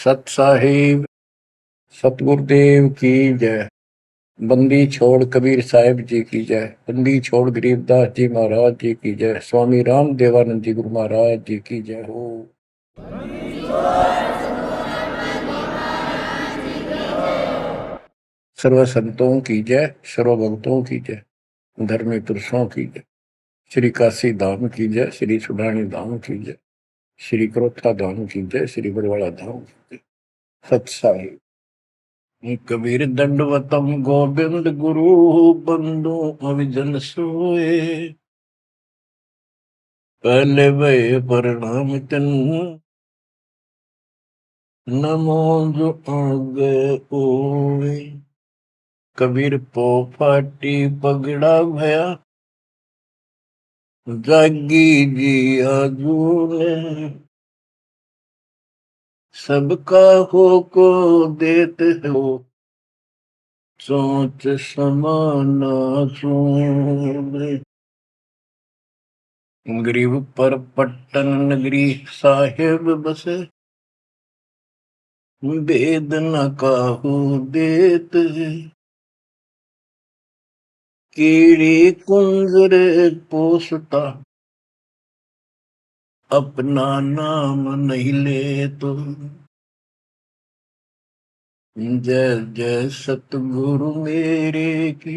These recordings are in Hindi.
सत साहिब सतगुरुदेव की जय। बंदी छोड़ कबीर साहिब जी की जय। बंदी छोड़ गरीबदास जी महाराज जी की जय। स्वामी राम देवानंद जी गुरु महाराज जी की जय हो। सर्व संतों की जय, सर्व भक्तों की जय, धर्मी पुरुषों की जय। श्री काशी धाम की जय, श्री सुडानी धाम की जय, श्री क्रोथा धाम की जय, श्री बरवाड़ा धाम की जय। सत साहिब कबीर दंडवतम गोविंद गुरु बंदो अविजन सोए। पहले भय प्रणाम तन नमो जो आगे ओए। कबीर पो फाटी पगड़ा भया जागी जी आजूने। सबका हो को देते हो सोच समाना सोने। गरीब पर पट्टन नगरी साहेब बसे वेद न काहू देत। कीड़ी कुंजर पोसता अपना नाम नहीं ले तो। जय जय सतगुरु मेरे की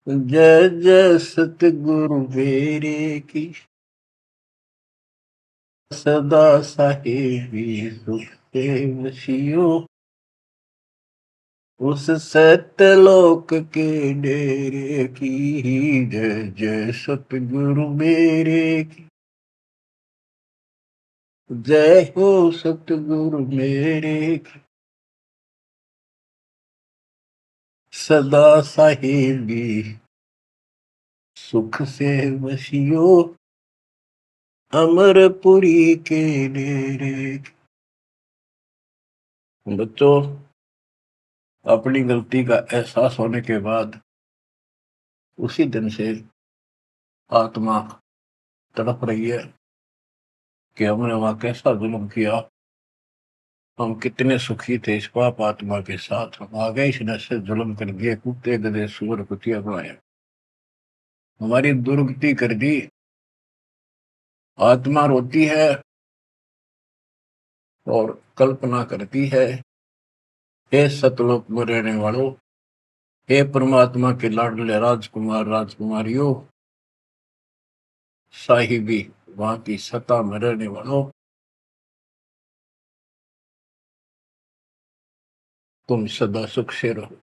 जय जय सतगुरु मेरे की। सदा साहेबी सुख से वसियो उस सत्यलोक के डेरे की। जय जय सतगुरु मेरे की जय हो सतगुरु मेरे की। सदा साहेबी सुख से वसियो अमरपुरी के डेरे की। बच्चों, अपनी गलती का एहसास होने के बाद उसी दिन से आत्मा तड़प रही है कि हमने वहां कैसा जुल्म किया। हम कितने सुखी थे इस पाप आत्मा के साथ। हम आ गए इस नशे जुल्म कर दिए, कुत्ते गधे सुअर कुतिया बनाया, हमारी दुर्गति कर दी। आत्मा रोती है और कल्पना करती है, हे सतलोक में रहने वालों, हे परमात्मा के लाडले राजकुमार राजकुमारियों, साहिबी वहां की सत्ता में रहने वालों, तुम सदा सुख से रहो।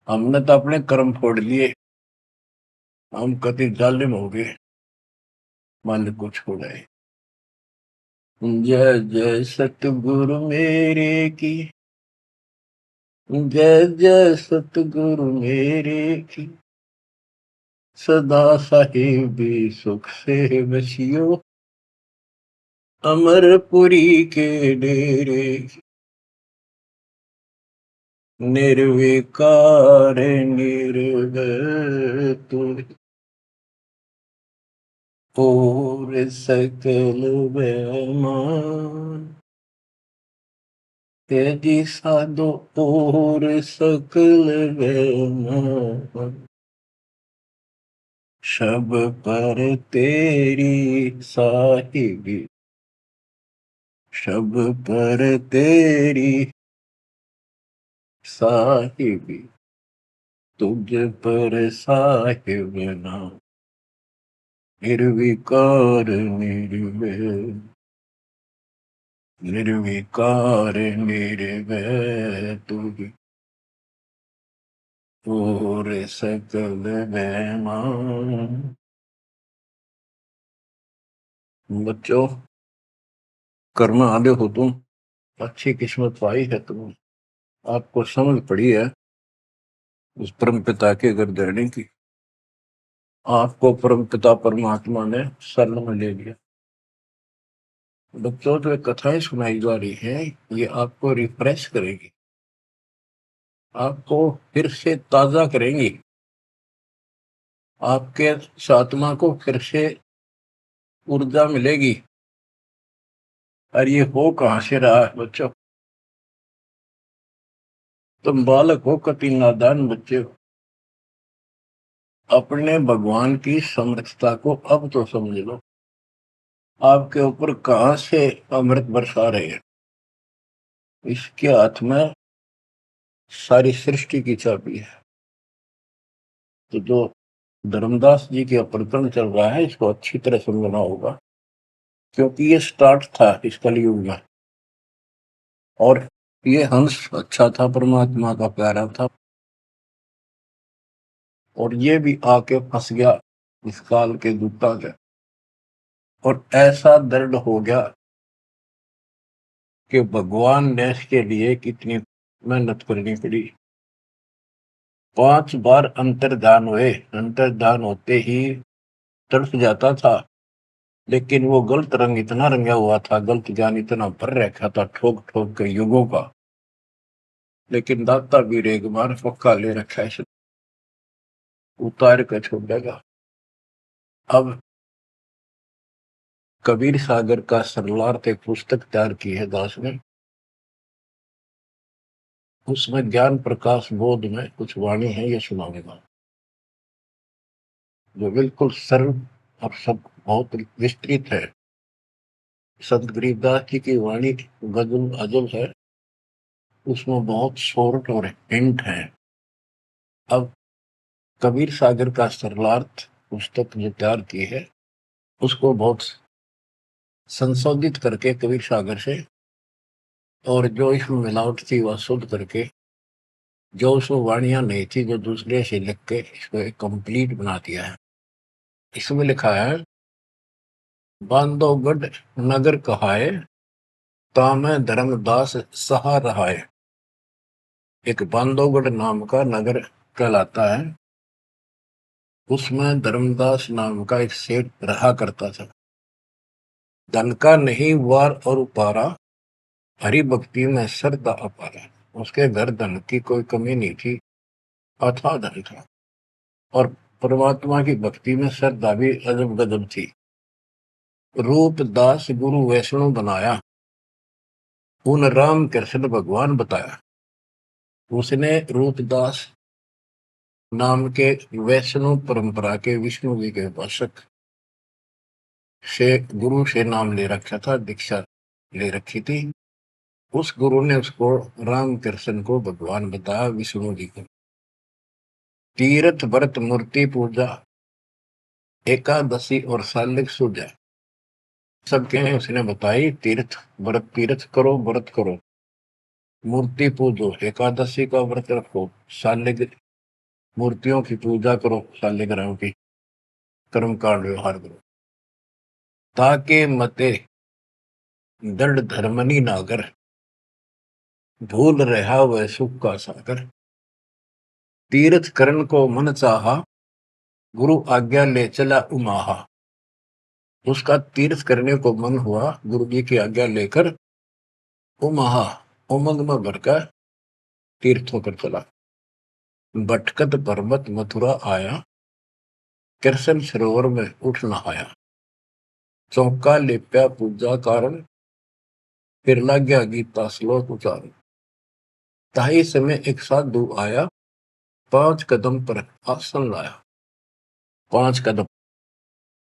हमने तो अपने कर्म फोड़ लिए, हम कति जालिम हो गए, मालिक को छोड़ाए। जय जय सतगुरु मेरे की जय जय सतगुरु मेरे की। सदा साहिबी सुख से बसियो अमरपुरी के डेरे की। निर्विकार निर्भय तू और सकल बेमान। तेजी साधो और सकल बेमान। शब पर तेरी साहिबी शब पर तेरी साहिबी तुझ पर साहिब नाम। निर्विकार निर्भय निर्विकार निर्भय तुझ और सकल बेमान। बच्चों, कर्म आदि हो तुम, अच्छी किस्मत पाई है तुम, आपको समझ पड़ी है उस परम पिता के गर्दनी की। आपको परम पिता परमात्मा ने शरण में ले लिया। बच्चों, जो कथाएं सुनाई जा रही है ये आपको रिफ्रेश करेगी, आपको फिर से ताजा करेंगी, आपके आत्मा को फिर से ऊर्जा मिलेगी। और ये हो कहाँ से रहा है बच्चों? तुम बालक हो, कति नादान बच्चे हो। अपने भगवान की समर्थता को अब तो समझ लो। आपके ऊपर कहां से अमृत बरसा रहे हैं? इसके हाथ में सारी सृष्टि की चाबी है। तो जो धर्मदास जी के प्रकरण चल रहा है, इसको अच्छी तरह समझना होगा, क्योंकि ये स्टार्ट था इस कलयुग में। और ये हंस अच्छा था, परमात्मा का प्यारा था, और ये भी आके फंस गया इस काल के दूता के। और ऐसा दर्द हो गया कि भगवान ने इसके लिए कितनी मेहनत करनी पड़ी। 5 बार अंतर्धान हुए, अंतर्धान होते ही तड़प जाता था, लेकिन वो गलत रंग इतना रंगा हुआ था, गलत ज्ञान इतना भर रखा था ठोक ठोक के युगों का। लेकिन दाता भी एक बार पक्का ले रखा है, उतार कर छोड़ेगा। अब कबीर सागर का सरलार्थ एक पुस्तक तैयार की है दास ने। उसमें ज्ञान प्रकाश बोध में कुछ वाणी है, ये सुनाऊंगा, जो बिल्कुल सरल और सब बहुत विस्तृत है। संत गरीबदास जी की वाणी गजल अजल है, उसमें बहुत शॉर्ट और हिंट है। अब कबीर सागर का सरलार्थ पुस्तक जो तैयार की है, उसको बहुत संशोधित करके कबीर सागर से, और जो इसमें मिलावट थी वह शुद्ध करके, जो उसमें वाणियां नहीं थी जो दूसरे से लिख के इसको एक कंप्लीट बना दिया है। इसमें लिखा है, बांधवगढ़ नगर कहाए, तामे धर्मदास सहा रहाए। एक बांधवगढ़ नाम का नगर कहलाता है, उसमें धर्मदास नाम का एक सेठ रहा करता था। धन का नहीं वार और उपारा, हरि भक्ति में श्रद्धा अपारा। उसके घर धन की कोई कमी नहीं थी, अथाह धन था, और परमात्मा की भक्ति में श्रद्धा भी अजब गजब थी। रूप दास गुरु वैष्णव बनाया, उन राम कृष्ण भगवान बताया। उसने रूपदास नाम के वैष्णव परंपरा के विष्णु जी के उपासक से गुरु से नाम ले रखा था, दीक्षा ले रखी थी। उस गुरु ने उसको राम कृष्ण को भगवान बताया, विष्णु जी को। तीर्थ व्रत मूर्ति पूजा, एकादशी और सालिक सूजा, सबके उसने बताई। तीर्थ व्रत, तीर्थ करो, व्रत करो, मूर्ति पूजो, एकादशी का व्रत रखो, सालिक मूर्तियों की पूजा करो, शालिग्राम की, कर्म कांड व्यवहार करो, ताके मते दृढ़ धर्मनी नागर, भूल रहा वह सुख का सागर। तीर्थ करण को मन चाहा, गुरु आज्ञा ले चला उमाहा। उसका तीर्थ करने को मन हुआ, गुरु जी की आज्ञा लेकर उमाहा, उमंग में भरकर तीर्थ होकर चला। भटकत पर्वत मथुरा आया, कृष्ण सरोवर में उठ नहाया। चौका लेप्या पूजा कारण, फिर लग गया गीता श्लोक उचारण। ताही समय एक साधु आया, 5 कदम पर आसन लाया। 5 कदम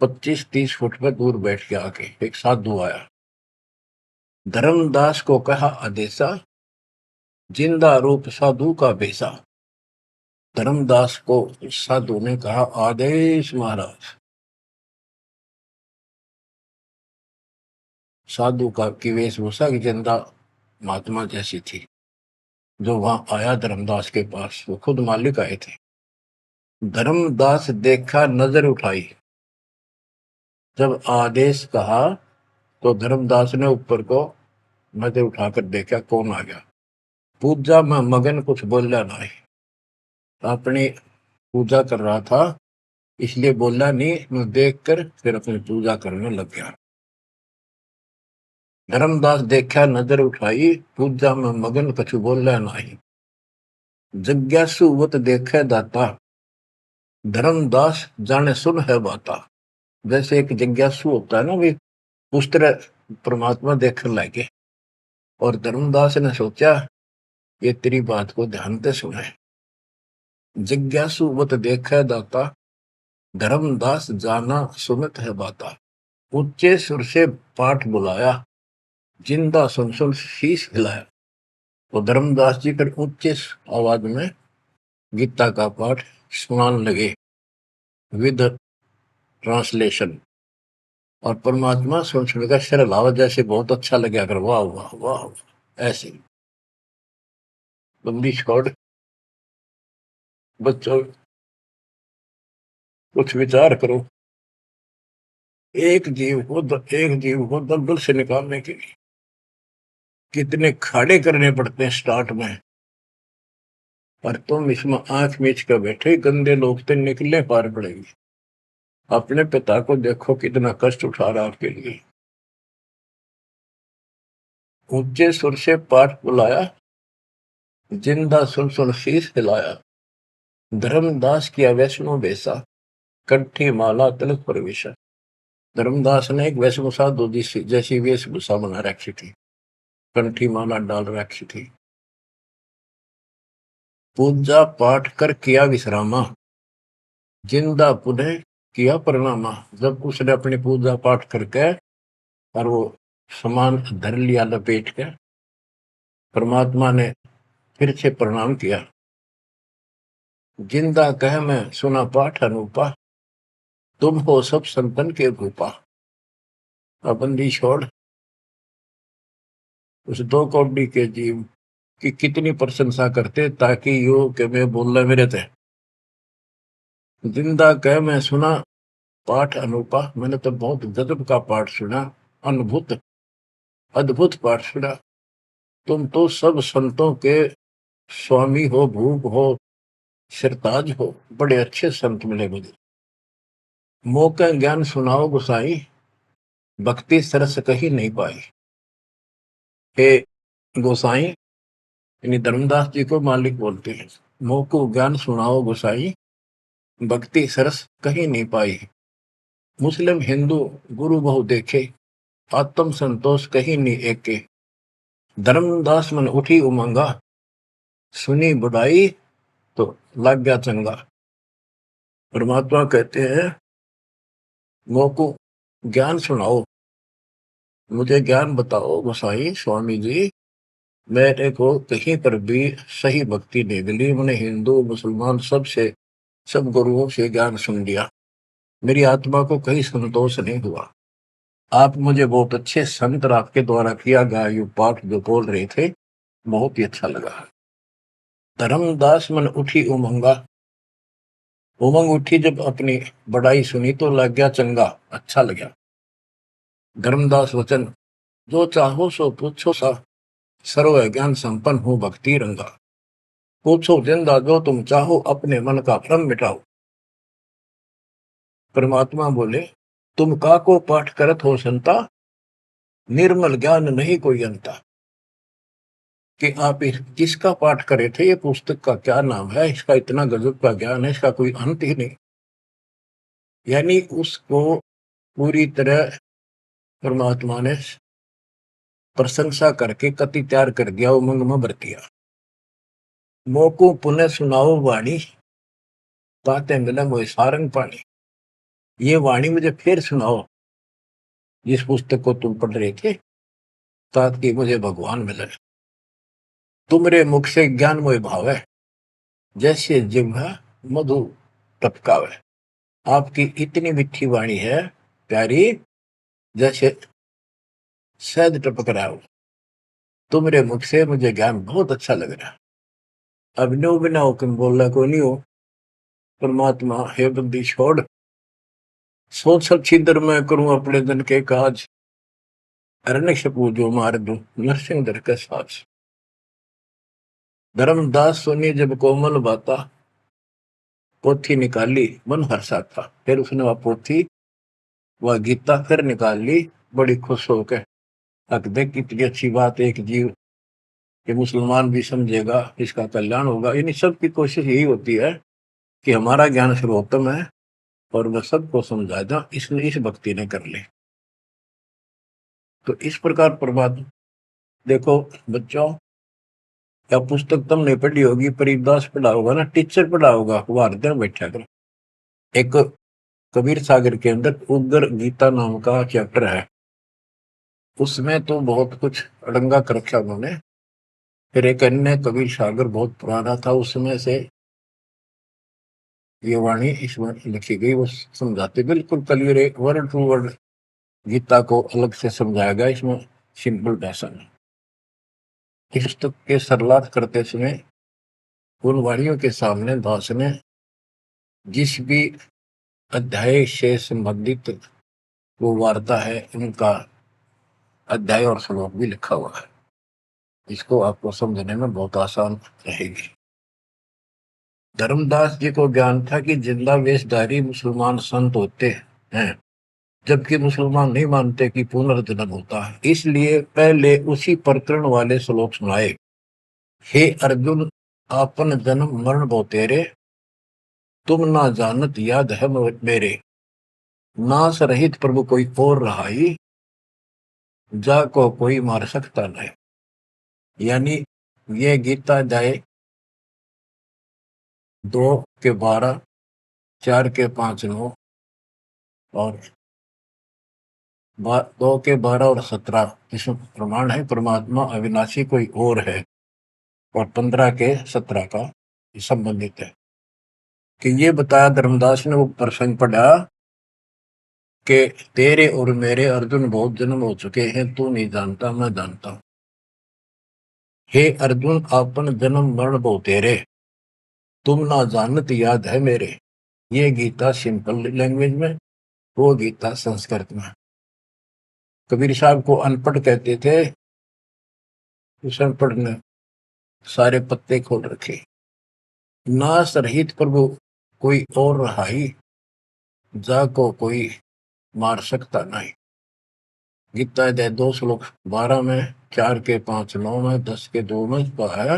25-30 फुट पर दूर बैठ के आके एक साधु आया। धर्मदास को कहा आदेशा, जिंदा रूप साधु का बेसा। धर्मदास को साधु ने कहा, आदेश महाराज। साधु का की वेशभूषा की जिंदा महात्मा जैसी थी। जो वहां आया धर्मदास के पास, वो खुद मालिक आए थे। धर्मदास देखा, नजर उठाई। जब आदेश कहा तो धर्मदास ने ऊपर को नजर उठाकर देखा, कौन आ गया। पूजा में मगन, कुछ बोला नहीं, अपनी पूजा कर रहा था, इसलिए बोला नहीं। मैं देखकर फिर अपनी पूजा करने लग गया। धर्मदास देखा, नजर उठाई, पूजा में मगन, कछु बोला नहीं। जिज्ञासु वत देखे दाता, धर्मदास जाने सुन है बाता। जैसे एक जिज्ञासु होता है ना, भी उस तरह परमात्मा देखने लगे और धर्मदास ने सोचा ये तेरी बात को ध्यान से सुने। जिज्ञासु मत देखै दाता, धर्मदास जाना सुनत है बाता। ऊंचे सुर से पाठ बुलाया, जिंदा सुन सुन शीश हिलाया। तो धर्मदास जी फिर ऊंचे आवाज में गीता का पाठ सुनाने लगे विद ट्रांसलेशन। और परमात्मा सुन सुनकर सिर हिलावा, जैसे बहुत अच्छा लगे, अगर वाह वाह वाह वाह। ऐसे बंदी छोड़ बच्चों कुछ विचार करो, एक जीव को दलदल से निकालने के लिए कितने खाड़े करने पड़ते हैं स्टार्ट में, और तुम इसमें आंख मीच कर बैठे, गंदे लोग तो निकलने पार पड़ेगी। अपने पिता को देखो कितना कष्ट उठा रहा आपके लिए। ऊंचे सुर से पाठ बुलाया, जिंदा सुन सुन शीश हिलाया। धर्मदास किया वैष्णो बेसा, कंठी माला तिलक प्रवेशा। धर्मदास ने एक वेशभूषा दूधी जैसी वेशभूषा बना रखी थी, कंठी माला डाल रखी थी। पूजा पाठ कर किया विश्रामा, जिंदा पुनः किया प्रणामा। जब उसने अपनी पूजा पाठ करके और वो सामान धर लिया लपेट के, परमात्मा ने फिर से प्रणाम किया। जिंदा कह मैं सुना पाठ अनूपा, तुम हो सब संतन के भूपा। बंदी छोड़ उस दो कौड़ी के जीव की कितनी प्रशंसा करते, ताकि यो के मैं बोलना मेरे थे। जिंदा कह मैं सुना पाठ अनूपा, मैंने तो बहुत गजब का पाठ सुना, अद्भुत अद्भुत पाठ सुना। तुम तो सब संतों के स्वामी हो, भूप हो, सिरताज हो, बड़े अच्छे संत मिले मुझे। मौका ज्ञान सुनाओ गुसाई, भक्ति सरस कहीं नहीं पाई। हे गोसाई, यानी धर्मदास जी को मालिक बोलते हैं, मोको ज्ञान सुनाओ गोसाई, भक्ति सरस कहीं नहीं पाई। मुस्लिम हिंदू गुरु बहु देखे, आत्म संतोष कहीं नहीं एके। धर्मदास मन उठी उमंगा, सुनी बुढ़ाई तो लग गया चंगा। परमात्मा कहते हैं मोको ज्ञान सुनाओ, मुझे ज्ञान बताओ गोसाई स्वामी जी। मेरे को कहीं पर भी सही भक्ति नहीं मिली, मैंने हिंदू मुसलमान सब गुरुओं से ज्ञान सुन लिया, मेरी आत्मा को कहीं संतोष नहीं हुआ। आप मुझे बहुत अच्छे संत आपके द्वारा किया गया ये पाठ जो बोल रहे थे, बहुत ही अच्छा लगा। धर्मदास मन उठी उमंगा, उमंग उठी जब अपनी बड़ाई सुनी तो लग गया चंगा, अच्छा लगा। धर्मदास वचन, जो चाहो सो पूछो सा, सर्व ज्ञान संपन्न हो भक्ति रंगा। पूछो जिंदा जो तुम चाहो, अपने मन का भ्रम मिटाओ। परमात्मा बोले, तुम का को पाठ करत हो संता, निर्मल ज्ञान नहीं कोई अंता। कि आप किसका पाठ करे थे, ये पुस्तक का क्या नाम है, इसका इतना गजब का ज्ञान है, इसका कोई अंत ही नहीं। यानी उसको पूरी तरह परमात्मा ने प्रशंसा करके कति तैयार कर दिया, उमंग में भर दिया। मोको पुनः सुनाओ वाणी, ताते मिले मोए सारंग पानी। ये वाणी मुझे फिर सुनाओ, जिस पुस्तक को तुम पढ़ रहे थे, ताकि मुझे भगवान मिले। तुमरे मुख से ज्ञान मोय भाव है, जैसे जिह्वा मधु टपकावे। आपकी इतनी मीठी वाणी है प्यारी, जैसे शहद टपक रहा हो। तुमरे मुख से मुझे ज्ञान बहुत अच्छा लग रहा। अब नो बिना हुक्म बोलना को नहीं हो। परमात्मा हे बंदी छोड़, सोच सब छिद्र मैं करूं अपने दिन के काज, अरण्य पूजो मार दो नरसिंह दर के साज। धर्मदास सुनी जब कोमल बाता, पोथी निकाली मन हर्षा था। फिर उसने वह पोथी वह गीता फिर निकाल ली, बड़ी खुश होकर। अक देख कितनी अच्छी बात, एक जीव कि मुसलमान भी समझेगा, इसका कल्याण होगा। इन सब की कोशिश यही होती है कि हमारा ज्ञान सर्वोत्तम है और वह सबको समझा दो, इसलिए इस भक्ति ने कर ले। तो इस प्रकार प्रभात देखो बच्चों, या पुस्तक तुमने पढ़ी होगी, परिदास पढ़ा होगा ना, टीचर पढ़ा होगा, वो हरदय बैठा कर। एक कबीर सागर के अंदर उग्र गीता नाम का चैप्टर है, उसमें तो बहुत कुछ अड़ंगा कर रखा उन्होंने। फिर एक अन्य कबीर सागर बहुत पुराना था, उसमें से ये वाणी इसमें लिखी गई, वो समझाते बिल्कुल clear, word to word Gita को अलग से समझाया गया इसमें सिंपल भाषा में। इस पुस्तक के सरलार्थ करते समय उन वाणियों के सामने दास ने जिस भी अध्याय से संबंधित वो वार्ता है, उनका अध्याय और श्लोक भी लिखा हुआ है। इसको आपको समझने में बहुत आसान रहेगी। धर्मदास जी को ज्ञान था कि जिंदा वेशधारी मुसलमान संत होते हैं, जबकि मुसलमान नहीं मानते कि पुनर्जन्म होता है। इसलिए पहले उसी प्रकरण वाले श्लोक सुनाए। हे अर्जुन, आपन जन्म मरण भो तेरे, तुम ना जानत याद है मेरे, नाश रहित प्रभु कोई और रहाई, जा को कोई मार सकता नहीं। यानी ये गीता अध्याय 2 के 12, 4 के 5, 9 और 2 के 12 और 17 इसमें प्रमाण है परमात्मा अविनाशी कोई और है, और 15 के 17 का संबंधित है। कि ये बताया धर्मदास ने, वो प्रसंग पढ़ा कि तेरे और मेरे अर्जुन बहुत जन्म हो चुके हैं, तू नहीं जानता, मैं जानता हूं। हे अर्जुन, आपन जन्म मरण बहु तेरे, तुम ना जानत याद है मेरे। ये गीता सिंपल लैंग्वेज में, वो गीता संस्कृत में। कबीर साहब को अनपढ़ कहते थे, उस अनपढ़ ने सारे पत्ते खोल रखे। नाश रहित प्रभु कोई और रहाई, जा को कोई मार सकता नहीं। गीता अध्याय 2 श्लोक 12 में, 4 के 5, 9 में, 10 के 2 में कहा है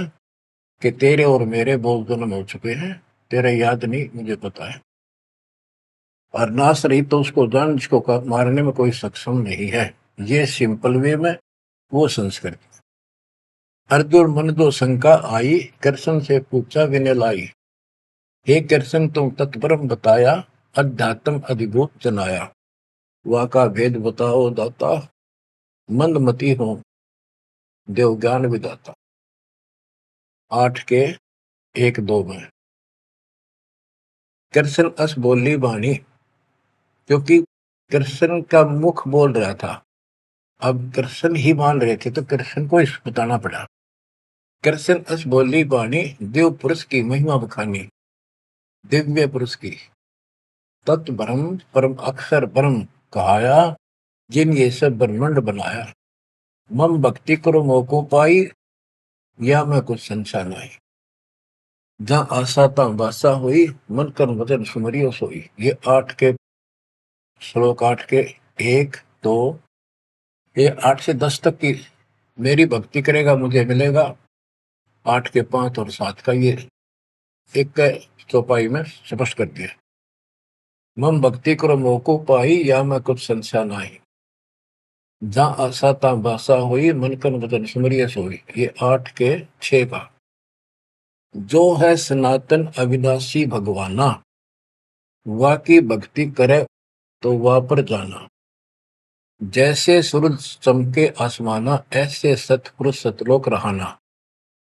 कि तेरे और मेरे बहुत जन्म हो चुके हैं, तेरे याद नहीं, मुझे पता है। और नाश रहित तो उसको जान जिसको मारने में कोई सक्षम नहीं है। ये सिंपल वे में, वो संस्कृत। अर्जुन मन दो शंका आई, कृष्ण से पूछा विनय लाई, हे कृष्ण तुम तत्परम बताया, अध्यात्म अधिभूत जनाया, वाका भेद बताओ दाता, मंदमती हो देव ज्ञान विदाता। 8 के 1, 2 में। कृष्ण अस बोली वाणी, क्योंकि कृष्ण का मुख बोल रहा था, अब कृष्ण ही मान रहे थे तो कृष्ण को इस बताना पड़ा। कृष्ण अस बोली वाणी, देव पुरुष की महिमा बखानी, दिव्य पुरुष की तत्व ब्रह्म परम अक्षर ब्रह्म कहाया, जिन ये सब ब्रह्मांड बनाया, मम भक्ति करो मोको पाई, या मैं कुछ संशय नहीं, जहां आशा ता बासा हुई, मन कर वचन सुमरियो सोई। ये 8 के श्लोक, 8 के 1, 2, ये 8 से 10 तक की मेरी भक्ति करेगा मुझे मिलेगा। 8 के 5 और 7 का ये एक चौपाई में स्पष्ट कर दिया। मम भक्ति करो मोको पाई, या मैं कुछ संशय नहीं, जहां आशा ता बासा हुई, मन कर वचन सुमरियो सोई। ये 8 के 6 का। जो है सनातन अविनाशी भगवाना, वाकी भक्ति करे तो वह पर जाना, जैसे सूरज चमके आसमाना, ऐसे सतपुरुष सतलोक रहाना,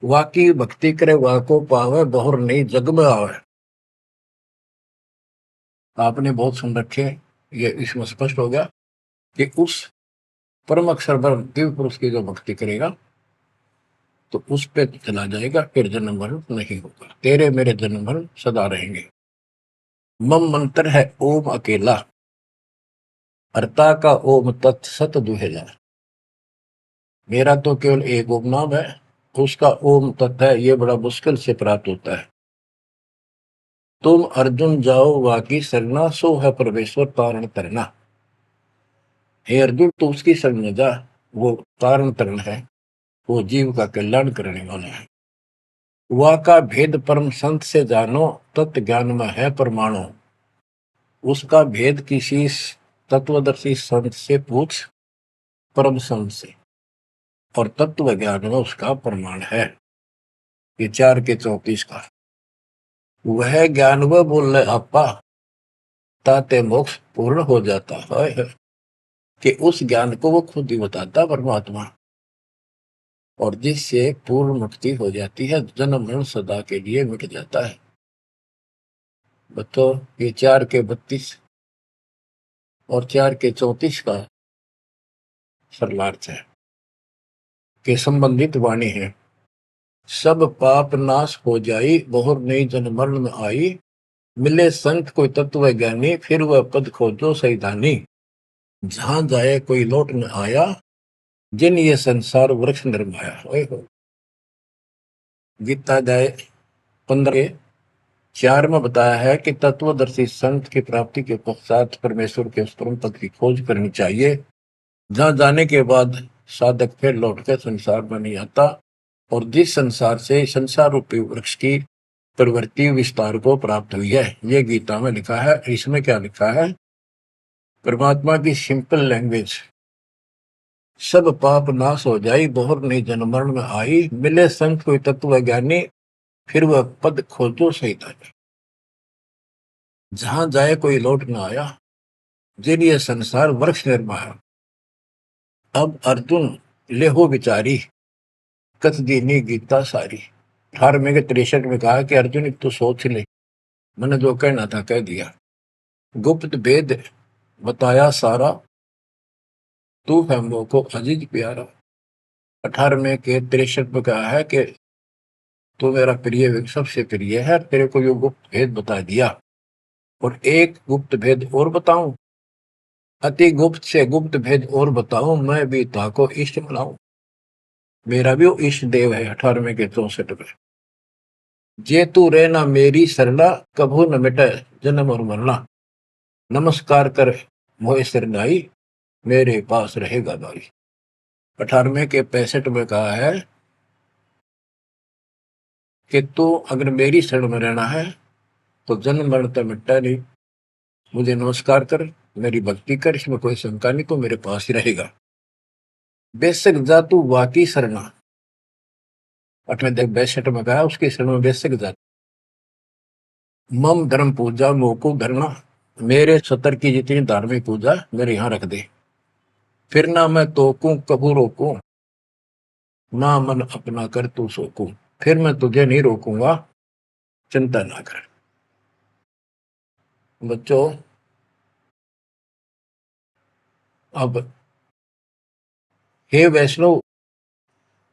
वाकी भक्ति करे वाको पावे, बहुर नहीं जग में आवे। आपने बहुत सुन रखे, ये इसमें स्पष्ट हो गया कि उस परम अक्षर ब्रह्म दिव्य पुरुष की जो भक्ति करेगा तो उस पे चला जाएगा, फिर जन्म मरण नहीं होगा, तेरे मेरे जन्म मरण सदा रहेंगे। मम मंत्र है ओम अकेला, अर्ता का ओम तत् सत दुहेला। मेरा तो केवल एक ओम नाम है, उसका ओम तत् है, ये बड़ा मुश्किल से प्राप्त होता है। तुम अर्जुन जाओ वाकी सरना, सो है परमेश्वर तारण तरना। हे अर्जुन तो उसकी शरण में जा, वो तारण तरण है, वो जीव का कल्याण करने वाला है। वह का भेद परम संत से जानो, तत्व ज्ञान में है परमाणु। उसका भेद किसी तत्वदर्शी संत से पूछ, परम संग से, और तत्व ज्ञान में उसका प्रमाण है। ये 4 के 34 का वह ज्ञान वह बोल रहे आपा ताते मोक्ष पूर्ण हो जाता है, कि उस ज्ञान को वो खुद ही बताता परमात्मा, और जिससे पूर्ण मुक्ति हो जाती है, जन्म मरण सदा के लिए मिट जाता है। बच्चों ये 4 के 32 और 4 के 34 का सरलार्थ है कि संबंधित वाणी है। सब पाप नाश हो जाई, बहुर नई जन्म मरण में आई, मिले संत कोई तत्व ज्ञानी, फिर वह पद खोजो सैधानी, जहां जाए कोई लौट न आया, जिन ये संसार वृक्ष निर्माया। गीता जाए 15:4 में बताया है कि तत्वदर्शी संत की प्राप्ति के पश्चात परमेश्वर के उस परम पद की खोज करनी चाहिए, जहां जाने के बाद साधक फिर लौटकर संसार में नहीं आता, और जिस संसार से संसार रूपी वृक्ष की प्रवृत्ति विस्तार को प्राप्त हुई है। ये गीता में लिखा है। इसमें क्या लिखा है? परमात्मा की सिंपल लैंग्वेज, सब पाप नाश हो जाई, बहुर नहीं जन्म मरण में आई, मिले संत कोई तत्व ज्ञानी, फिर वह पद खोजो सैतानी, जहां जाए कोई लौट न आया, जिन ये संसार वृक्ष निर्माया। अब अर्जुन लेहो विचारी, कथ दीनी गीता सारी। 18वें के 63 में कहा कि अर्जुन तो सोच ले, मैंने जो कहना था कह दिया, गुप्त भेद बताया सारा, तू है मोको अजीज प्यारा। 18वें के 63 में कहा है कि तू मेरा प्रिय सबसे प्रिय है, तेरे को यो गुप्त भेद बता दिया, और एक गुप्त भेद और बताऊं, अति गुप्त से गुप्त भेद और बताऊं, मैं भी ताको इष्ट बनाऊं। मेरा भी वो इष्ट देव है। 18वें के 64 में, जे तू रहना मेरी सरला, कभू न मिटे जन्म और मरना, नमस्कार कर मोहे सिरनाई, मेरे पास रहेगा भाई। 18वें के 65 में कहा है कि तू अगर मेरी शरण में रहना है तो जन्म मरण तो मिटता नहीं, मुझे नमस्कार कर, मेरी भक्ति कर, इसमें कोई शंका नहीं, तो मेरे पास ही रहेगा। बेशक जा तू वाकी शरणा, 62 में कहा उसकी शरण में बेशक जा। मम धर्म पूजा मोको धरना, मेरे सतर की जितनी धार्मिक पूजा मेरे यहाँ रख दे, फिर ना मैं तोकू कबू रोकू, ना मन अपना कर तू सोकू, फिर मैं तुझे नहीं रोकूंगा, चिंता ना कर। बच्चों अब हे वैष्णव,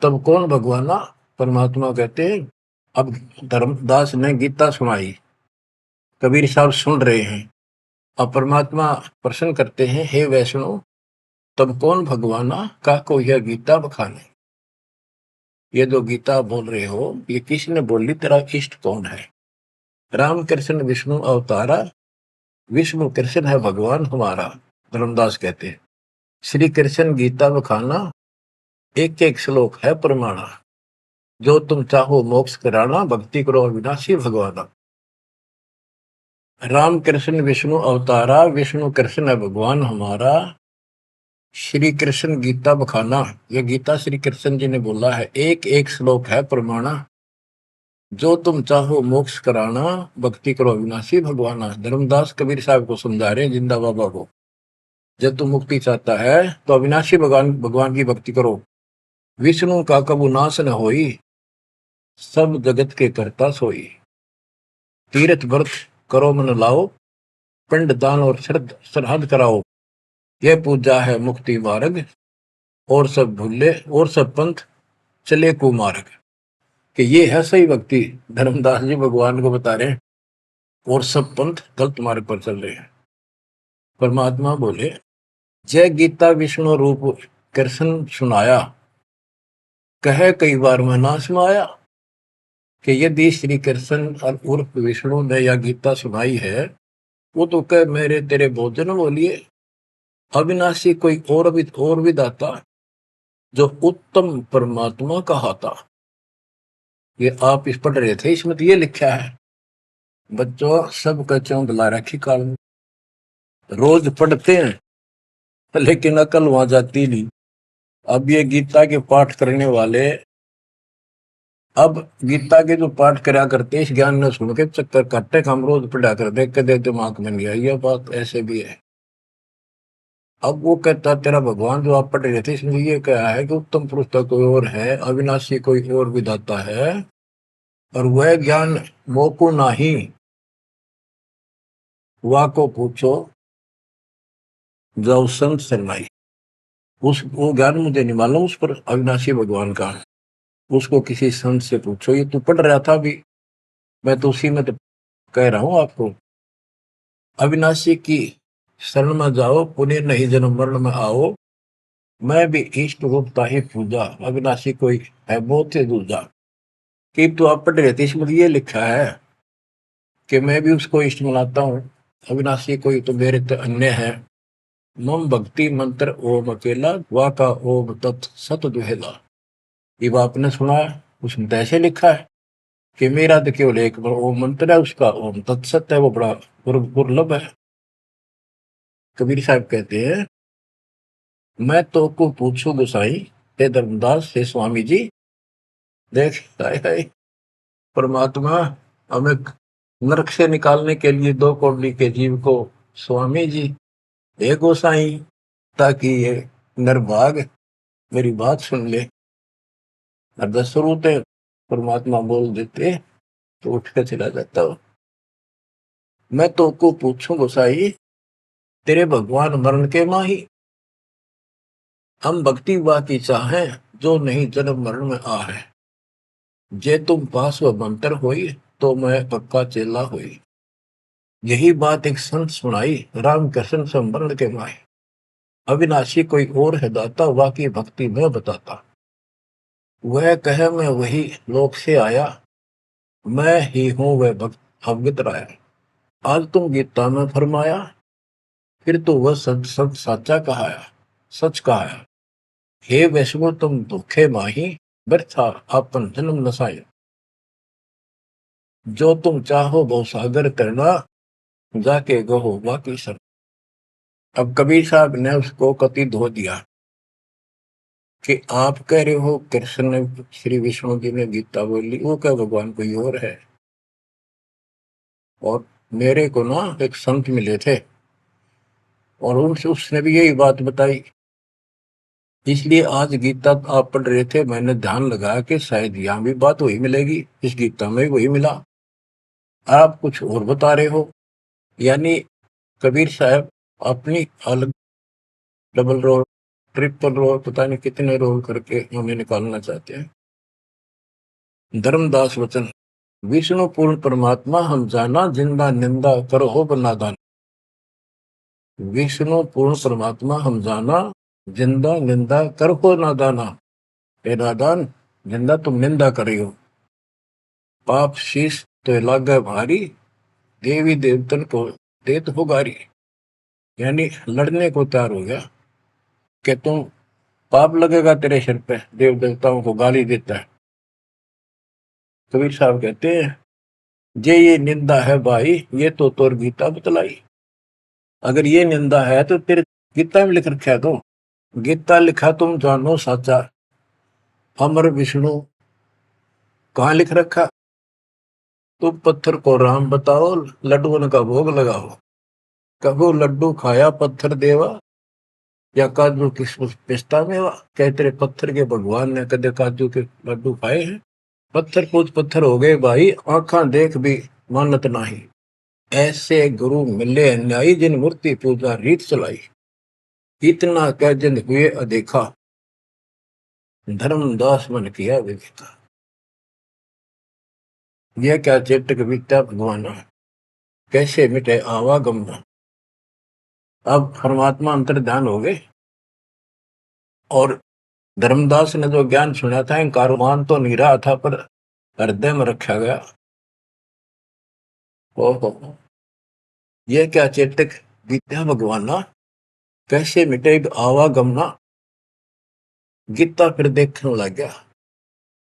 तब कौन भगवाना? परमात्मा कहते हैं। अब धर्मदास ने गीता सुनाई, कबीर साहब सुन रहे हैं। अब परमात्मा प्रश्न करते हैं, हे वैष्णव तब कौन भगवाना, का को यह गीता बखाने। ये जो गीता बोल रहे हो ये किसने बोली, तेरा इष्ट कौन है? राम कृष्ण विष्णु अवतारा, विष्णु कृष्ण है भगवान हमारा। धर्मदास कहते हैं श्री कृष्ण गीता बखाना, एक एक श्लोक है प्रमाणा, जो तुम चाहो मोक्ष कराना, भक्ति करो अविनाशी भगवाना। राम कृष्ण विष्णु अवतारा, विष्णु कृष्ण है भगवान हमारा, श्री कृष्ण गीता बखाना, ये गीता श्री कृष्ण जी ने बोला है, एक एक श्लोक है प्रमाणा, जो तुम चाहो मोक्ष कराना, भक्ति करो अविनाशी भगवाना। धर्मदास कबीर साहब को समझा रहे हैं, जिंदा बाबा को, जब तुम मुक्ति चाहता है तो अविनाशी भगवान की भक्ति करो। विष्णु का कबू नाश न होई, सब जगत के करता सोई, तीर्थ व्रत करो मन लाओ, पिंड दान और श्राद्ध कराओ, यह पूजा है मुक्ति मार्ग, और सब भूले और सब पंथ चले कुमार्ग। कि ये है सही भक्ति, धर्मदास जी भगवान को बता रहे हैं, और सब पंथ गलत मार्ग पर चल रहे हैं। परमात्मा बोले, जय गीता विष्णु रूप कृष्ण सुनाया, कहे कई बार मैं ना सुनाया। कि यदि श्री कृष्ण उर्फ विष्णु ने यह गीता सुनाई है, वो तो कह मेरे तेरे भोजन बोलिए, अविनाशी कोई और भी दाता, जो उत्तम परमात्मा कहा था। ये आप इस पढ़ रहे थे, इसमें तो ये लिखा है। बच्चों सब कच्चों दिला रखी काल, रोज पढ़ते हैं लेकिन अकल वहां जाती नहीं। अब ये गीता के पाठ करने वाले, अब गीता के जो पाठ करा करते इस ज्ञान ने सुन के चक्कर काटे, हम रोज पढ़ा कर देख के दे दिमाग में नहीं आई ये बात, ऐसे भी है। अब वो कहता तेरा भगवान जो आप पढ़ रहे थे इसमें ये क्या है कि उत्तम पुरुष का कोई और है, अविनाशी कोई और विधाता है, और वह ज्ञान मोको नाही, वा को पूछो जाओ संत शरणाई। उस वो ज्ञान मुझे नहीं मालूम उस पर अविनाशी भगवान का, उसको किसी संत से पूछो। ये तू पढ़ रहा था अभी, मैं तो उसी में तो कह रहा हूं आपको। अविनाशी की शरण में जाओ, पुण्य नहीं जन्म मरण में आओ, मैं भी इष्ट रूपता ही पूजा, अविनाशी कोई है बहुत से दूजा। कि तो आप पढ़ रहे थे इसमें ये लिखा है कि मैं भी उसको इष्ट मनाता हूँ, अविनाशी कोई तो मेरे तो अन्य है। मम भक्ति मंत्र ओम अकेला, वा का ओम तत् सत दुहेला। ये आपने सुना है, उसमें तो ऐसे लिखा है कि मेरा तो केवल एक ओम मंत्र है, उसका ओम तत्सत है, वो बड़ा दुर्लभ है। कबीर साहब कहते हैं, मैं तो को पूछू गोसाई, हे धर्मदास हे स्वामी जी। देख हाय परमात्मा हमें नरक से निकालने के लिए दो कौड़ी के जीव को स्वामी जी हे गोसाई, ताकि ये नरभाग मेरी बात सुन ले। और दस होते परमात्मा बोल देते तो उठ कर चला जाता हो। मैं तो को पूछूं गोसाई, तेरे भगवान मरण के माही, हम भक्ति वा की चाहे, जो नहीं जन्म मरण में आ है। जे तुम पास व मंत्र होई, तो मैं पक्का चेला हुई। यही बात एक संत सुनाई, राम कृष्ण संवरण के माही। अविनाशी कोई और है दाता, वाकी भक्ति में बताता। वह कहे मैं वही लोक से आया, मैं ही हूं वह भक्त अवगत राया। आज तुम गीता में फरमाया, फिर तो वह सच सच साचा कहाया, सच कहाया। हे वैष्णो तुम धोखे माही, व्यर्था आपन जन्म नसाया। जो तुम चाहो बहु सागर करना, जाके गहो बाकी सर। अब कबीर साहब ने उसको कति धो दिया कि आप कह रहे हो कृष्ण ने, श्री विष्णु जी ने गीता बोली, वो क्या भगवान कोई और है। और मेरे को ना एक संत मिले थे और उनसे उसने भी यही बात बताई, इसलिए आज गीता आप पढ़ रहे थे, मैंने ध्यान लगाया कि शायद यहाँ भी बात वही मिलेगी, इस गीता में वही मिला, आप कुछ और बता रहे हो। यानी कबीर साहब अपनी अलग डबल रोल ट्रिपल रोल पता नहीं कितने रोल करके हमें निकालना चाहते हैं। धर्मदास वचन, विष्णु पूर्ण परमात्मा हम जाना, जिंदा निंदा करो हो बनादान। विष्णु पूर्ण परमात्मा हम जाना, जिंदा निंदा कर हो नादाना। हे नादान, जिंदा तुम निंदा कर रही हो, पाप शीश तो लागे भारी, देवी देवतन को देत हो गारी। यानी लड़ने को तैयार हो गया कि तुम पाप लगेगा तेरे सिर पे, देव देवताओं को गाली देता है। कबीर साहब कहते हैं, जे ये निंदा है भाई, ये तो तोर गीता बतलाई। अगर ये निंदा है तो तेरे गीता में लिख रखा है, तो गीता लिखा तुम जानो साचा, अमर विष्णु कहाँ लिख रखा, तुम पत्थर को राम बताओ, लड्डुओं का भोग लगाओ। कबो लड्डू खाया पत्थर देवा, या काजू किशमिश पिस्ता मेवा। क्या तेरे पत्थर के भगवान ने कदे काजू के लड्डू खाए हैं। पत्थर कुछ पत्थर हो गए भाई, आंखा देख भी मानत नहीं। ऐसे गुरु मिले अन्यायी, जिन मूर्ति पूजा रीत चलाई। इतना कह जिन हुए अदेखा, धर्मदास मन किया विवेका। यह क्या चेटक विद्या भगवान, कैसे मिटे आवागम। अब परमात्मा अंतर ध्यान हो गए और धर्मदास ने जो ज्ञान सुना था, मान तो नहीं रहा था पर हृदय में रखा गया। ओहो, यह क्या चेतक विद्या भगवाना, कैसे मिटे आवागमना। गीता फिर देखने लग गया,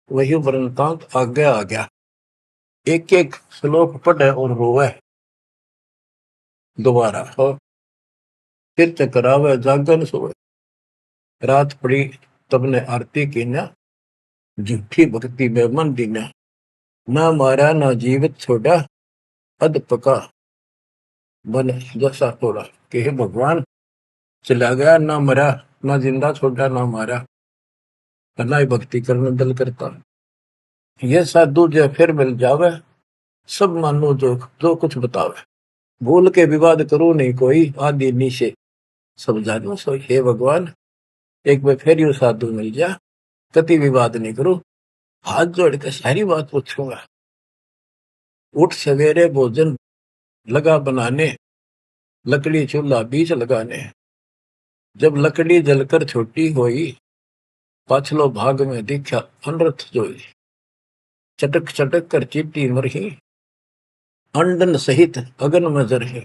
वही वृंतांत आगे आ गया। एक एक श्लोक पढ़े और रोवे दोबारा, और फिर चकरावे जागन सोए। रात पड़ी तब ने आरती की न, झूठी भक्ति में मन दीना, ना मारा ना जीवित छोड़ा, अध पका बन जैसा थोड़ा। कि हे भगवान, चला गया ना मरा, ना जिंदा छोड़ा ना मारा, ना ही भक्ति करने दिल करता। ये साधु जो फिर मिल जावे, सब मानो जो जो कुछ बतावे, भूल के विवाद करो नहीं कोई, आदि नीचे सब जानो सोई। हे भगवान, एक बार फिर यू साधु मिल जा, कति विवाद नहीं करो, हाथ जोड़ के सारी बात पूछूंगा। उठ सवेरे भोजन लगा बनाने, लकड़ी चूल्हा बीच लगाने, जब लकड़ी जलकर छोटी होई, पाछलो भाग में दिखा अनरथ जोई। चटक चटक कर चीटी मरही, अंडन सहित अगन में जरही,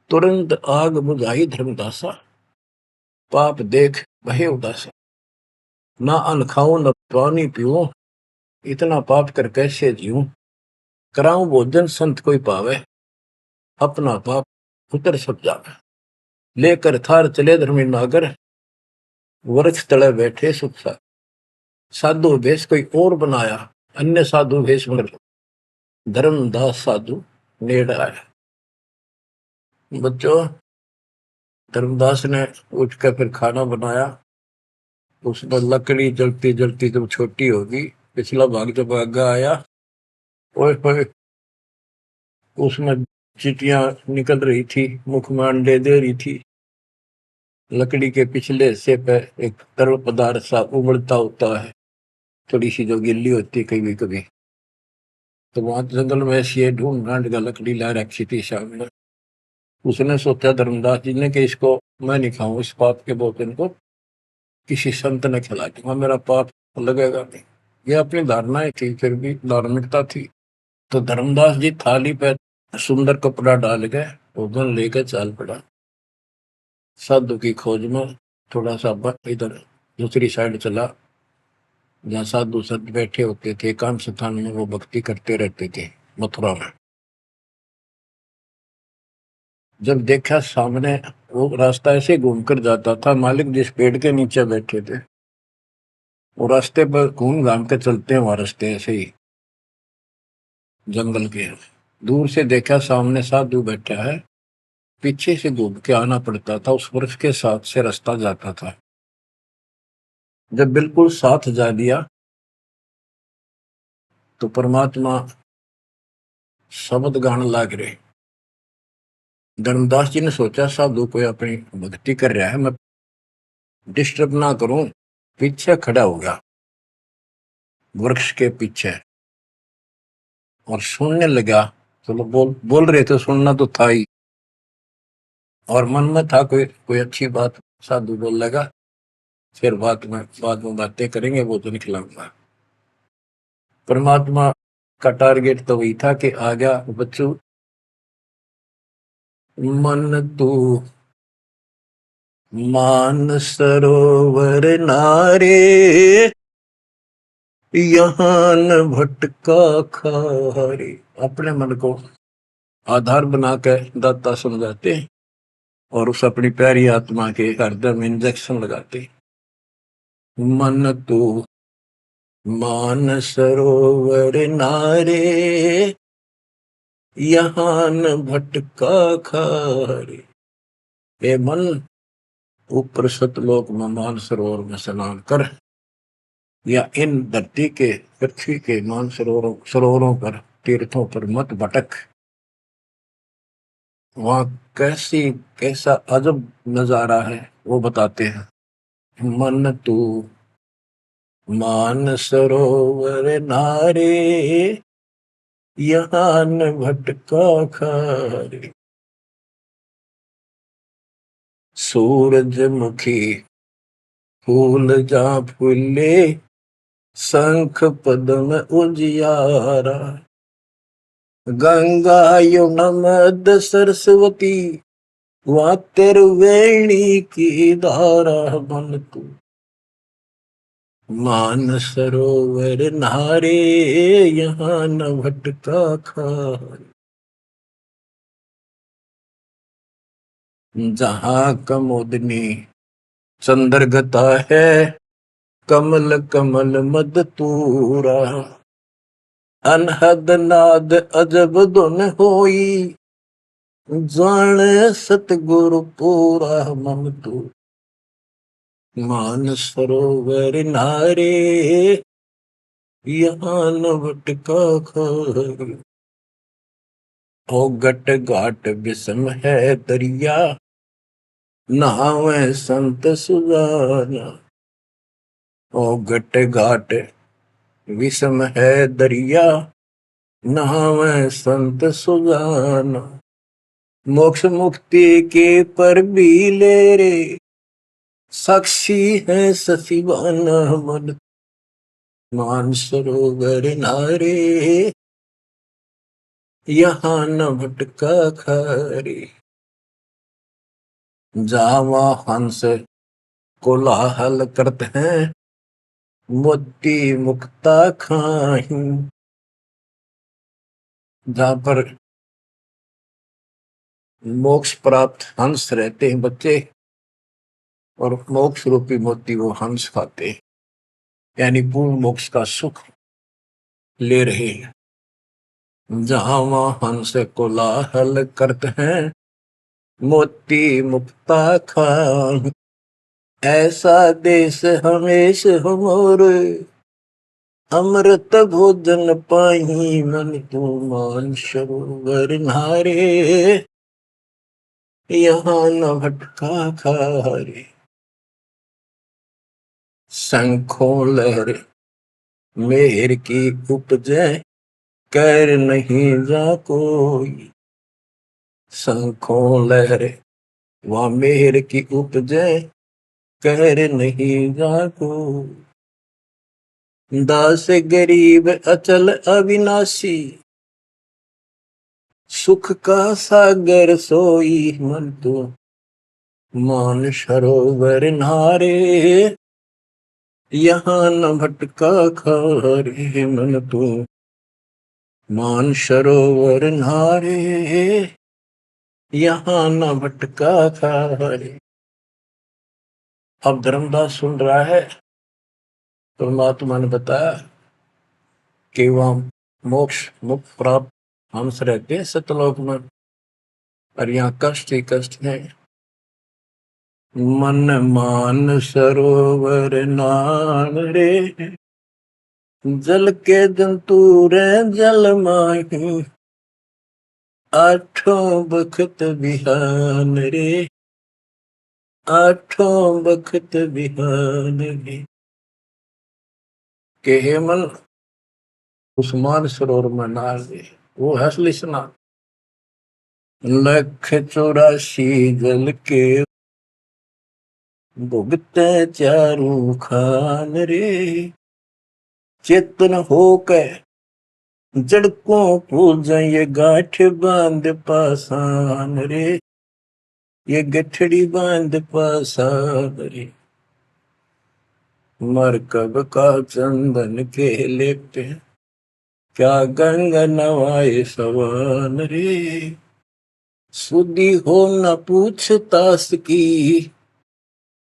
तुरंत आग बुझाई धर्मदासा, पाप देख बहे उदासा। ना अन्न खाऊं न पानी पीऊं, इतना पाप कर कैसे जीऊं, कराऊं भोजन संत कोई पावे, अपना पाप उतर सब जावे। लेकर थार चले धर्मी नागर, वृक्ष तले बैठे सुख सा। साधु भेष कोई और बनाया, अन्य साधु भेष बन धर्मदास साधु नेड़ आया। बच्चों, धर्मदास ने उठकर फिर खाना बनाया। उसमें लकड़ी जलती जलती जब छोटी होगी, पिछला भाग जब आगा आया, और उसमें चीटियां निकल रही थी, मुख में अंडे दे रही थी। लकड़ी के पिछले हिस्से पे एक तरल पदार्थ सा उबलता होता है, थोड़ी सी जो गिल्ली होती है कभी कभी। तो वहां जंगल में ऐसी ढूंढ ढांड का लकड़ी ला रखी थी सामने। उसने सोचा धर्मदास जी ने कि इसको मैं नहीं खाऊं, इस पाप के भोजन को किसी संत ने खिला दूंगा, मेरा पाप लगेगा नहीं। ये अपनी धारणाएं थी, फिर भी धार्मिकता थी। तो धर्मदास जी थाली पे सुंदर कपड़ा डाल के भोजन लेकर चाल पड़ा। साधु की खोज में थोड़ा सा इधर दूसरी साइड चला, जहाँ साधु संत बैठे होते थे, एकांत स्थान में वो भक्ति करते रहते थे मथुरा में। जब देखा सामने वो रास्ता ऐसे घूमकर जाता था, मालिक जिस पेड़ के नीचे बैठे थे वो रास्ते पर घूम घाम के चलते हैं, वहां रास्ते ऐसे ही जंगल के। दूर से देखा सामने साधु बैठा है, पीछे से घूम के आना पड़ता था, उस वृक्ष के साथ से रास्ता जाता था। जब बिल्कुल साथ जा दिया तो परमात्मा शब्द गान लाग रहे। धर्मदास जी ने सोचा साधु कोई अपनी भक्ति कर रहा है, मैं डिस्टर्ब ना करूं, पीछे खड़ा हो गया वृक्ष के पीछे और सुनने लगा। चलो बोल बोल रहे थे, सुनना तो था ही, और मन में था कोई अच्छी बात साधु बोल लगा, फिर बाद में बातें करेंगे, वो तो निकलाऊंगा। परमात्मा का टारगेट तो वही था कि आ गया बच्चू, मन तू मान सरोवर नारे, यहाँ न भटका खारे। अपने मन को आधार बना कर दाता समझाते और उस अपनी प्यारी आत्मा के हृदय में इंजेक्शन लगाते। मन तू मान सरोवर नारे, यहाँ न भटका खारे। ए मन, ऊपर सतलोक में मान सरोवर में स्नान कर, या इन धरती के पृथ्वी के मान सरोवरों पर, तीर्थों पर मत भटक। वहां कैसा अजब नजारा है वो बताते हैं। मन तू मान सरोवर नारे, यहाँ न भटका खारे। सूरजमुखी फूल जा फूले, शंख पद्म उजियारा। गंगा यमुना मद सरस्वती, वहाँ त्रिवेणी की धारा। मन तू मान सरोवर नारे, यहाँ न भटका खारे। जहाँ कमोदनी चंद्रगता है कमल कमल मद तूरा, अनहद नाद अजब धुन होई, जाने सतगुरु पूरा मन तू। मान सरोवर नारे यहाँ न भटका खारी, ओ गट घाट विषम है दरिया, नहावे संत सुजाना। ओ गट घाट विषम है दरिया, नहावे संत सुजाना। मोक्ष मुक्ति के पर भी ले रे, साक्षी है सचिवाना मन। मानसरोवर नारे यहाँ न भटका खारी, जावा हंस कोलाहल करते हैं, मोती मुक्ता खाही। जहां पर मोक्ष प्राप्त हंस रहते हैं बच्चे, और मोक्ष रूपी मोती वो हंस खाते हैं, यानी पूर्ण मोक्ष का सुख ले रहे हैं। जहां वहां हंस कोलाहल करते हैं, मोती मुक्ता खाही। ऐसा देश हमेश हमोरे, अमृत भोजन पाही मन तू। मान सरोवर नारे यहाँ न भटका खारे, शंखों लहर मेहर की उपजे, कर नहीं जा कोई। शंखों लहर वह मेहर की उपजे, कर नहीं जा कोई। दास गरीब अचल अविनाशी, सुख का सागर सोई मन तू। मान सरोवर नारे यहाँ न भटका खारे मन तू। मान सरोवर नारे यहाँ न भटका खारे। अब धर्मदास सुन रहा है, परमात्मा ने बताया कि वह मोक्ष मुक्त प्राप्त हंस रहते हैं सतलोक में, और यहाँ कष्ट ही कष्ट है। मन मान सरोवर नाम रे, जल के जंतु रे जल माही। आठों बखत बिहान रे, आठों बखत बिहान रे। के हे मन उस्मान सरोवर में नार दे, वो हसली स्नान। लख 84 जल के भुगते चारू खान रे। चेतन होकर जड़कों पूजा ये गांठ बांध पासान रे, ये गठड़ी बांध पासान रे। मरकब का चंदन के लेपते, क्या गंगा नवाए सवान रे। सुधी हो न पूछतास की,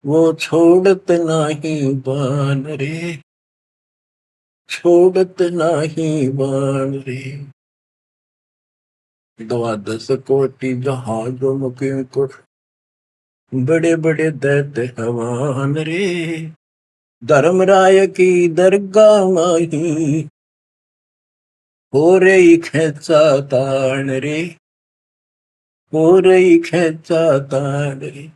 वो छोड़त नहीं बान रे, छोड़त नहीं बान रे। 12 कोटि जहाजों मुके को, बड़े बड़े दैत्य हवान रे। धर्मराय की दरगाह माही, हो रही खेचा तान रे, हो रही खेचा तान रे।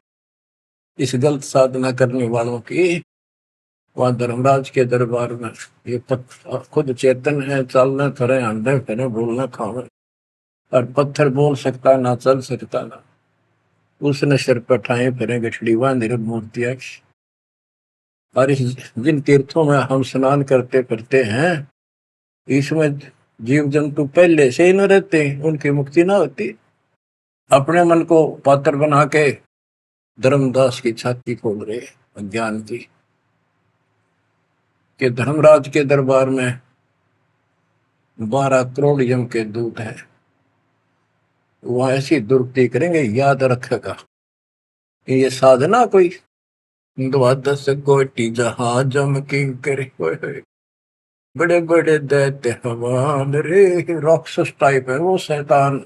इस गलत साधना करने वालों की वहां धर्मराज के दरबार में, ये खुद चेतन है, चलना फिरे, अंडे फिरे, बोलना खावे, और पत्थर बोल सकता ना, चल सकता ना। उसने सिर पर ठाए फिरे गठड़ी बांध मूर्तियां। और जिन तीर्थों में हम स्नान करते फिरते हैं, इसमें जीव जंतु पहले से ही न रहते, उनकी मुक्ति ना होती। अपने मन को पात्र बना के धर्मदास की छाती खोल रहे अज्ञान की, कि धर्मराज के दरबार में 12 करोड़ यम के दूत हैं, वह ऐसी दुर्गति करेंगे, याद रखेगा। ये साधना कोई द्वादश कोटि जहाजम किंकर होए होए, बड़े बड़े दैत्य हवान रे। राक्षस टाइप है वो शैतान।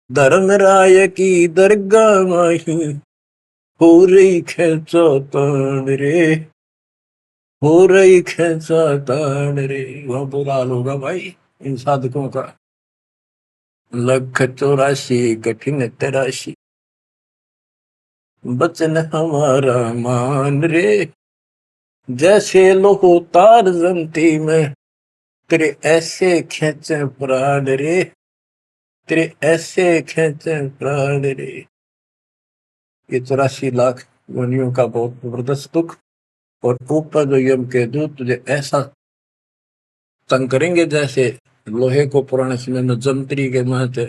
धर्मराय की दरगाह माही हो रही खेचा तान रे, हो रही खेचा तान रे। वह बुरा हाल होगा भाई इन साधकों का। 184 कठिन तराशी, बचन हमारा मान रे। जैसे लोहो तार जमती में, तेरे ऐसे खेचे प्राण रे, तेरे ऐसे खेचे प्राण रे। ये 84 लाख योनियों का बहुत जबरदस्त दुख। और ऊपर जो यम के दूत तुझे ऐसा तंग करेंगे जैसे लोहे को पुराने समय में जंतरी के महते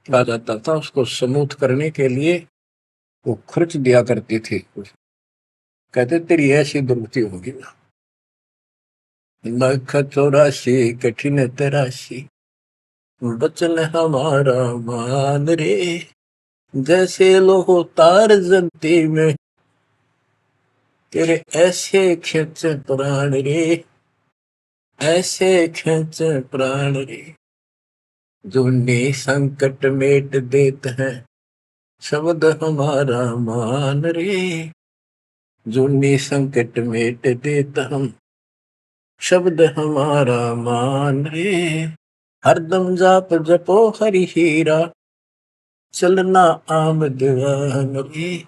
कहा जाता था, उसको स्मूथ करने के लिए वो खर्च दिया करती थी। कहते तेरी ऐसी दुर्गति होगी ना। 184 कठिन तराशी, बचन हमारा मान रे। जैसे लोहो तार जमती में, तेरे ऐसे खेचे प्राण रे, ऐसे खेचे प्राण रे। जूने संकट मेट देते हैं, शब्द हमारा मान रे। जूने संकट मेट देता हम, शब्द हमारा मान रे। हरदम जाप जपो हरि हीरा, चलना आमद रे,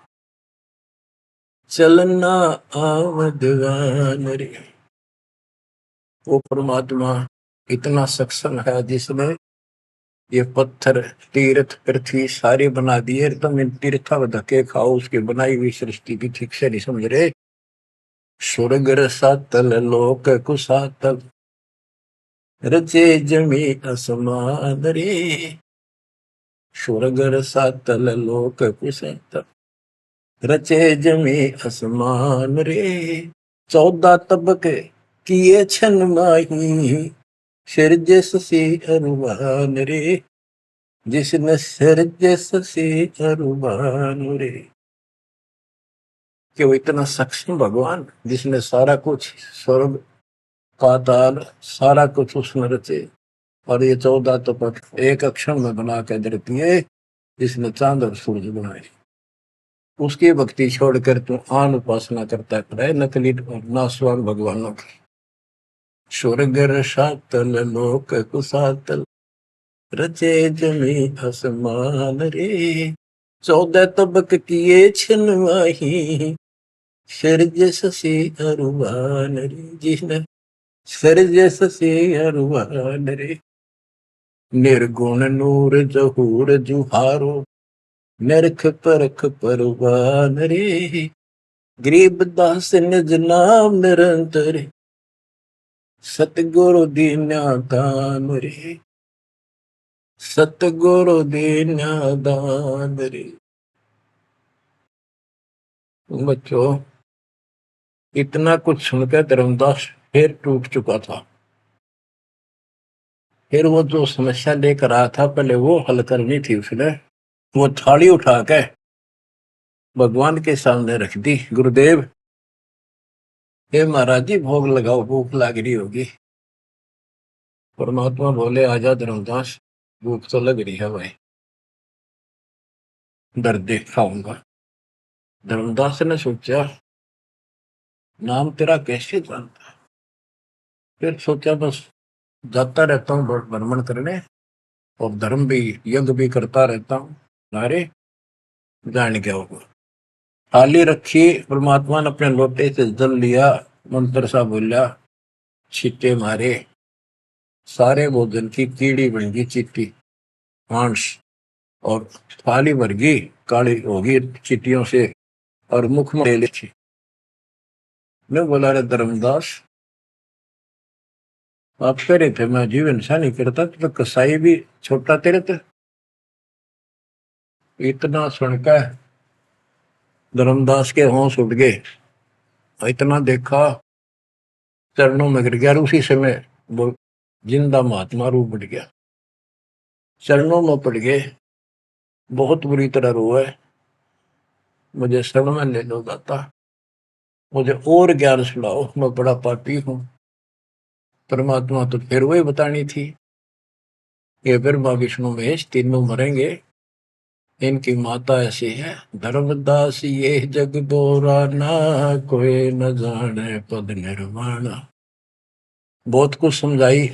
चलना आमद रे। वो परमात्मा इतना सक्षम है जिसने ये पत्थर तीर्थ पृथ्वी सारे बना दिए। तुम इन तीर्था धक्के खाओ, उसकी बनाई हुई सृष्टि की ठीक से नहीं समझ रहे। स्वर्ग रसातल लोक कुसातल, रचे जमी असमान रे। स्वर्ग रसातल लोक कुसातल, रचे जमी असमान रे। 14 तबके किए छन माही, सिरजस से अरुवान रे। जिसने सिरजस से अरुवान रे। कि वो इतना सक्षम भगवान जिसने सारा कुछ स्वर्ग पाताल सारा कुछ उसने रचे। और ये 14 तपक एक अक्षर में बना के धरती है, जिसने चांद और सूरज बनाए। उसकी भक्ति छोड़कर तू आन उपासना करता है नकली नासवान भगवानों की। स्वर्ग रसातल लोक कुसातल, रचे जमी आसमान रे। 14 तबक किए छिनवाही, सिरजस से अरुवान रे। जिसने सिरजस से अरुवान रे। निर्गुण नूर जहूर जुहारो, नरख परख परवान रे। गरीब दास निज नाम निरंतर, सतगुरु दीन्या दान रे, सतगुरु दीन्या दान रे। बच्चों इतना कुछ सुनकर धर्मदास फिर टूट चुका था। फिर वो जो समस्या लेकर आया था पहले वो हल करनी थी उसने। वो थाली उठा के भगवान के सामने रख दी। गुरुदेव हे महाराज जी भोग लगाओ, भूख लग रही होगी। परमात्मा बोले आजा धर्मदास, भूख तो लग रही है भाई, दर्द देख खाऊंगा। धर्मदास ने सोचा नाम तेरा कैसे जानता। फिर सोचा बस जाता रहता हूँ भ्रमण करने और धर्म भी यज्ञ भी करता रहता हूँ, अरे जान क्या होगा। थाली रखी, परमात्मा ने अपने लोटे से जल लिया, मंत्र सा बोला, छींटे मारे, सारे भोजन की कीड़ी बन गई चीटी मांस, और थाली भर गई काली होगी चीटियों से, और मुख में ले ली। मैं बोला रे धर्मदास आप कह रहे थे मैं जीव हिंसा नहीं करता, तो कसाई भी छोटा तेरे थे। इतना सुनकर धर्मदास के होश उठ गए। इतना देखा चरणों में गिर गया। उसी समय वो जिंदा महात्मा रूप बढ़ गया, चरणों में पड़ गए, बहुत बुरी तरह रोए। मुझे शरण में ले लो दाता, मुझे और ज्ञान सुनाओ, मैं बड़ा पापी हूं। परमात्मा तो फिर वही बतानी थी, ये ब्रह्मा विष्णु महेश तीनों मरेंगे, इनकी माता ऐसी है धर्मदास ये जग दोरा ना, कोई न जाने पद निर्वाणा। बहुत कुछ समझाई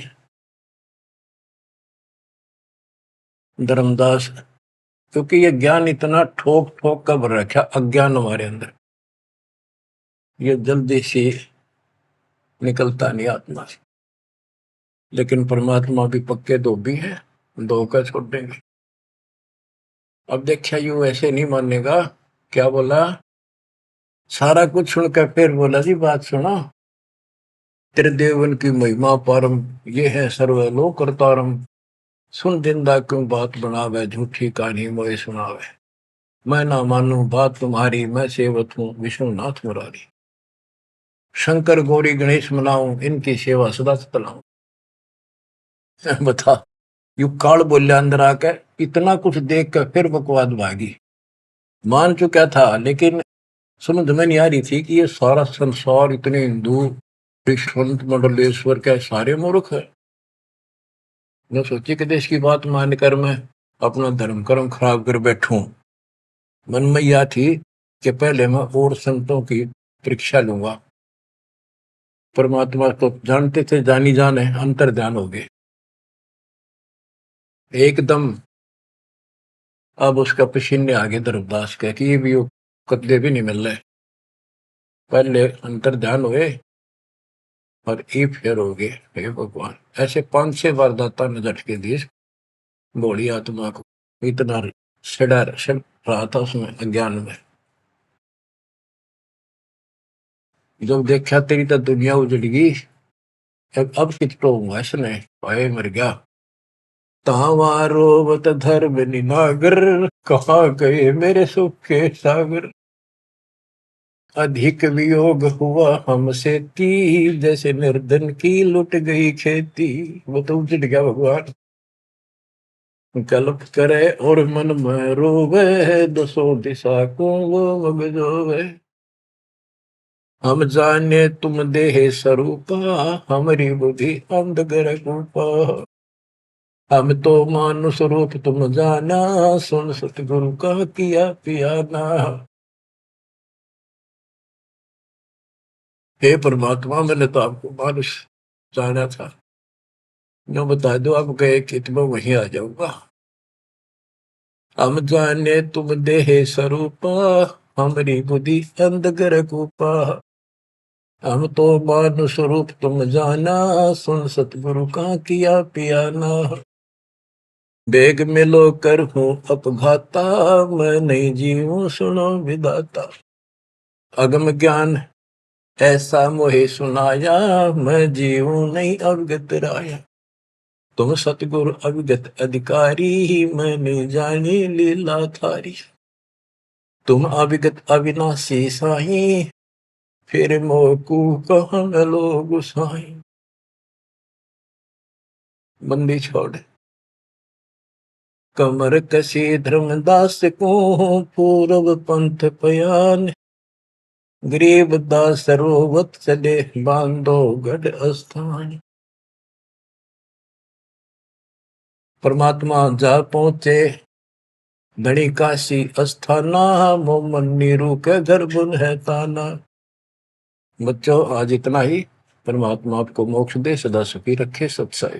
धर्मदास, क्योंकि ये ज्ञान इतना ठोक ठोक कर भर रखा अज्ञान हमारे अंदर, ये जल्दी से निकलता नहीं आत्मा से। लेकिन परमात्मा भी पक्के धोबी है, धोखा छोड़ देंगे। अब देखिए यू ऐसे नहीं मानेगा, क्या बोला, सारा कुछ सुनकर फिर बोला जी बात सुनो, त्रिदेवन की महिमा परम, ये है सर्वलोक करतारम, सुन दिंदा क्यों बात बनावे, झूठी कहानी मोए सुनावे, मैं ना मानू बात तुम्हारी, मैं सेवक हूँ विष्णुनाथ मुरारी, शंकर गौरी गणेश मनाऊं, इनकी सेवा सदा चलाऊं। बता, यू काल बोलिया अंदर आकर, इतना कुछ देख कर फिर बकवाद भागी, मान चुका था लेकिन समझ में नहीं आ रही थी कि ये सारा संसार इतने हिंदू संत मंडलेश्वर के सारे मूर्ख है। मैं सोची कि देश की बात मानकर मैं अपना धर्म कर्म खराब कर बैठूं। मन में यह थी कि पहले मैं और संतों की परीक्षा लूंगा। परमात्मा तो जानते थे, जानी जाने अंतर ध्यान हो गए एकदम। अब उसका पसीने आगे धर्मदास के कि ये भी कदे भी नहीं मिल रहे, पहले अंतर ध्यान हुए और ये फेर हो गए। हे भगवान, ऐसे 5-6 बार दाता ने झटके दिए भोली आत्मा को, इतना सड़ा सड़ रहा था उसमें अज्ञान में। जब देखा तेरी तो दुनिया उजड़ गई, अब कितो हुआ इसने, भाई मर गया। तावा रोवत धर्म निनागर, कहाँ गए मेरे सुख के सागर, अधिक वियोग हुआ हमसे ती, जैसे निर्धन की लुट गई खेती। वो तो उजड़ गया भगवान, कल्प करे और मन में रोवे, दसों दिशा को वो मगजोवे। हम जाने तुम देह स्वरूपा, हमारी बुद्धि अंधगर रूपा, हम तो मानुष रूप तुम जाना, सुन सतगुरु का किया पियाना। हे परमात्मा, मैंने तो आपको मानुष जाना था, जो बता दो आप गए कि मैं वहीं आ जाऊंगा। हम जाने तुम देह स्वरूपा, हमारी बुद्धि अंधगर रूपा, हम तो मानुष रूप तुम जाना, सुन सतगुरु का किया पियाना। बेग मिलो कर हूँ अपघाता, मैं नहीं जीऊं सुनो विदाता, अगम ज्ञान ऐसा मोहे सुनाया, मैं जीऊं नहीं अवगत राया, तुम सतगुरु अविगत अधिकारी, मैंने जानी लीला थारी, तुम अविगत अविनाशी साई, फिर मोकू कहाँ मिलो गुसाई। बंदी छोड़ कमर कसी धर्मदास को, पूर्व पंथ पयान, गरीब दास रोवत चले, बांधो गढ़ स्थान। परमात्मा जा पहुंचे धनी काशी अस्थाना, मोमन नीरू के घर बुन है ताना। बच्चों आज इतना ही। परमात्मा आपको मोक्ष दे, सदा सुखी रखे। सत्संग।